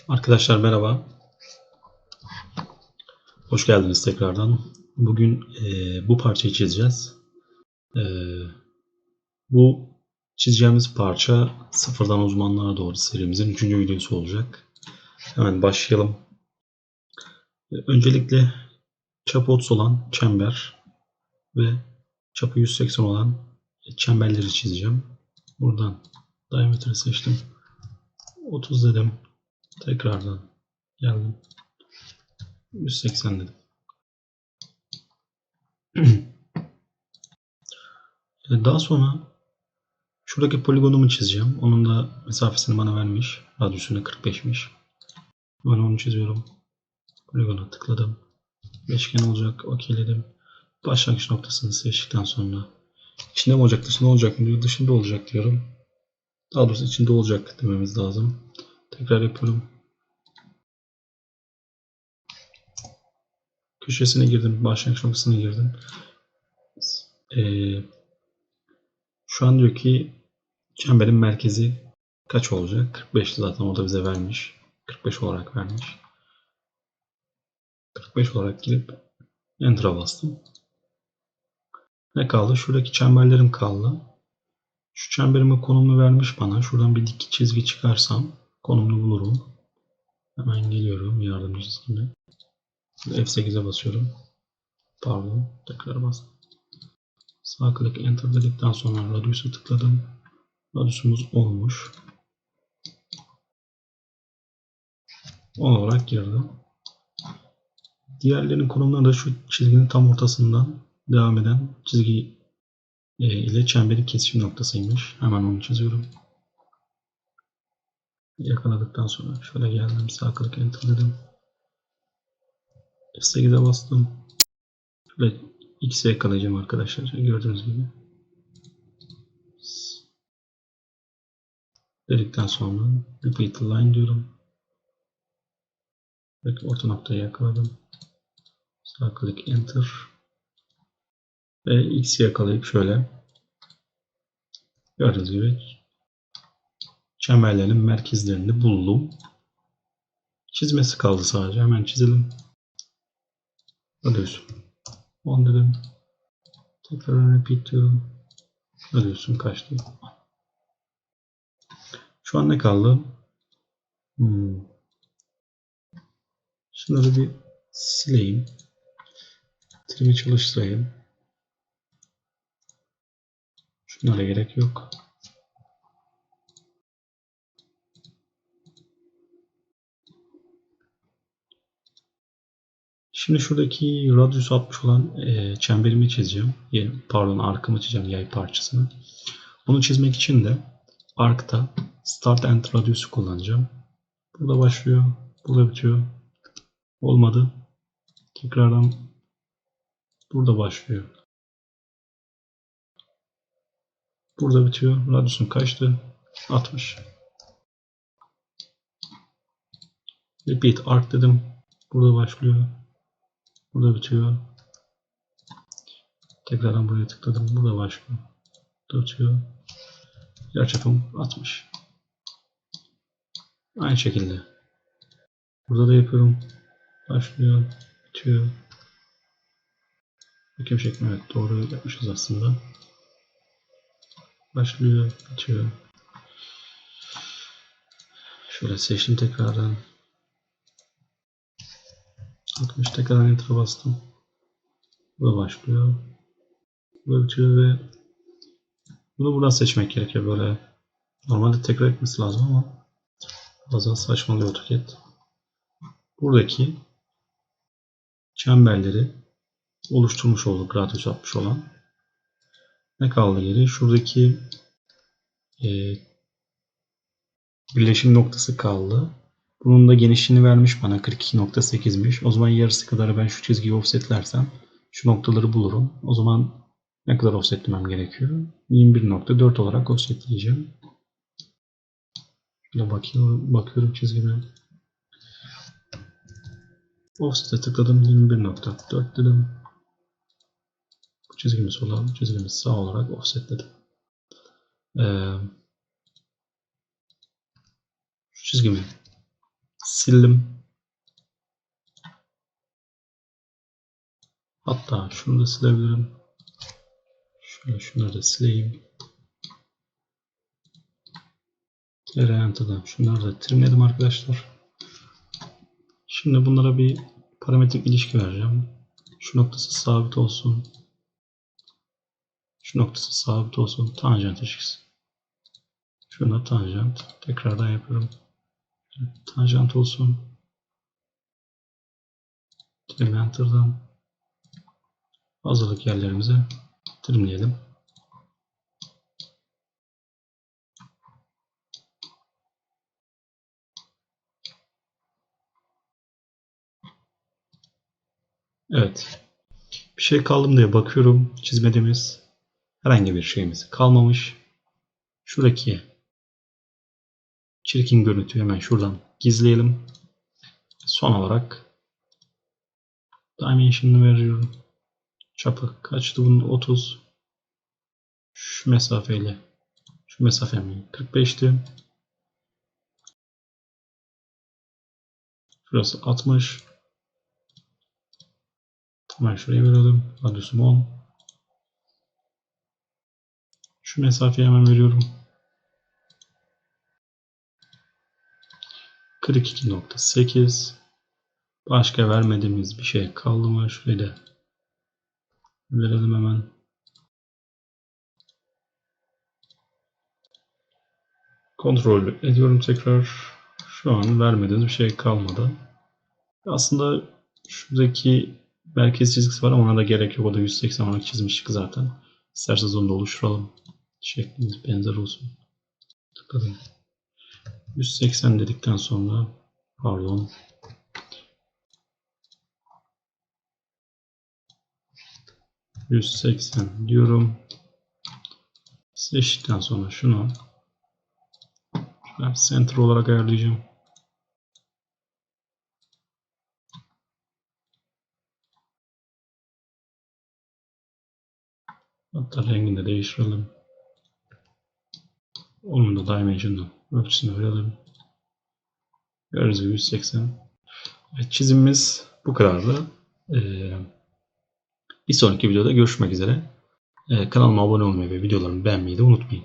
Arkadaşlar merhaba. Hoş geldiniz tekrardan. Bugün bu parçayı çizeceğiz. Bu çizeceğimiz parça sıfırdan uzmanlığa doğru serimizin 3. videosu olacak. Hemen başlayalım. Öncelikle çapı 30 olan çember ve çapı 180 olan çemberleri çizeceğim. Buradan diameter seçtim. 30 dedim. Tekrardan geldim. 180 dedim. Daha sonra şuradaki poligonumu çizeceğim. Onun da mesafesini bana vermiş. Radyüsünü 45'miş. Ben onu çiziyorum. Poligona tıkladım. Beşgen olacak. Okeyledim. Başlangıç noktasını seçtikten sonra içinde mi olacak, dışında olacak mı diyor. Dışında olacak diyorum. Daha doğrusu içinde olacak dememiz lazım. Tekrar yapıyorum. Köşesine girdim. Başlangıç noktasına girdim. Şu an diyor ki çemberin merkezi kaç olacak? 45 zaten o da bize vermiş. 45 olarak vermiş. 45 olarak girip Enter'a bastım. Ne kaldı? Şuradaki çemberlerim kaldı. Şu çemberime konumunu vermiş bana. Şuradan bir dik çizgi çıkarsam konumunu bulurum. Hemen geliyorum yardımcı çizgime. F8'e basıyorum. Pardon. Tekrar bastım. Sağ klik Enter dedikten sonra Radius'a tıkladım. Radius'umuz 10'muş. 10 olarak girdi. Diğerlerinin konumları da şu çizginin tam ortasından devam eden çizgi ile çemberin kesişim noktasıymış. Hemen onu çiziyorum. Yakaladıktan sonra şöyle geldim. Sağ klik Enter dedim. F8'e bastım. Şöyle X'e yakalayacağım arkadaşlar. Gördüğünüz gibi. Dedikten sonra Repeat Line diyorum. Belki orta noktayı yakaladım. Sağ klik Enter. Ve X'i yakalayıp şöyle gördüğünüz gibi çemberlerin merkezlerini buldum. Çizmesi kaldı sadece. Hemen çizelim. Radius 10 dedim. Tekrar repeat diyorum. Radius'um kaçtı? Şu an ne kaldı? Şunları bir sileyim. Trim'i çalıştırayım. Şunlara gerek yok. Şimdi şuradaki radius 60 olan çemberimi çizeceğim. Pardon, arkamı çizeceğim, yay parçasını. Bunu çizmek için de arc'ta Start and Radius'u kullanacağım. Burada başlıyor, burada bitiyor. Olmadı. Tekrardan burada başlıyor. Burada bitiyor. Radius'um kaçtı? 60. Repeat arc dedim. Burada başlıyor. Burada bitiyor. Tekrardan buraya tıkladım. Burada başlıyor. Burada bitiyor. Yarıçapım 60. Aynı şekilde. Burada da yapıyorum. Başlıyor. Bitiyor. Bakayım şekli, evet, doğru yapmışız aslında. Başlıyor. Bitiyor. Şöyle seçtim tekrardan. 60, tekrardan Enter'a bastım. Burada başlıyor. Burada bitiyor ve bunu buradan seçmek gerekiyor böyle. Normalde tekrar etmesi lazım ama bazen saçmalıyor AutoCAD. Buradaki çemberleri oluşturmuş olduk radius 60 olan. Ne kaldı geri? Şuradaki birleşim noktası kaldı. Bunun da genişliğini vermiş bana, 42.8'miş. O zaman yarısı kadar ben şu çizgiyi offsetlersem şu noktaları bulurum. O zaman ne kadar offsetlemem gerekiyor? 21.4 olarak offsetleyeceğim. Şöyle bakıyorum çizgime. Offset'e tıkladım. 21.4 dedim. Bu çizgimi sola, bu çizgimi sağ olarak offsetledim. Şu çizgimi Sildim. Hatta şunu da silebilirim. Şöyle şunları da sileyim. Enter'dan şunları da trimledim arkadaşlar. Şimdi bunlara bir parametrik ilişki vereceğim. Şu noktası sabit olsun. Şu noktası sabit olsun. Tanjant ilişkisi. Şuna tanjant. Tekrardan yapıyorum. Tanjant olsun. Trim Enter'dan fazlalık yerlerimizi trimleyelim. Evet. Bir şey kaldı mı diye bakıyorum. Çizmediğimiz herhangi bir şeyimiz kalmamış. Şuradaki çirkin görüntüyü hemen şuradan gizleyelim. Son olarak Dimension'ını veriyorum. Çapı kaçtı bunun? 30. Şu mesafeyle şu mesafem 45'ti. Şurası 60. Hemen şuraya verelim. Radyusum 10. Şu mesafeyi hemen veriyorum. 42.8. Başka vermediğimiz bir şey kaldı mı? Şurayı da verelim hemen. Kontrol ediyorum tekrar. Şu an vermediğimiz bir şey kalmadı. Aslında şuradaki merkez çizgisi var ama ona da gerek yok. O da 180 olarak çizmiştik zaten. İsterseniz onu da oluşturalım. Şeklimiz benzer olsun. Tıkladım. 180 dedikten sonra pardon. ...180 diyorum. Seçtikten sonra şunu ben center olarak ayarlayacağım. Hatta rengini de değiştirelim. Onun da dimension'ı ölçüsünü verelim. Gördüğünüz gibi 180. Evet, çizimimiz bu kadardı. Bir sonraki videoda görüşmek üzere. Kanalıma abone olmayı ve videolarımı beğenmeyi de unutmayın.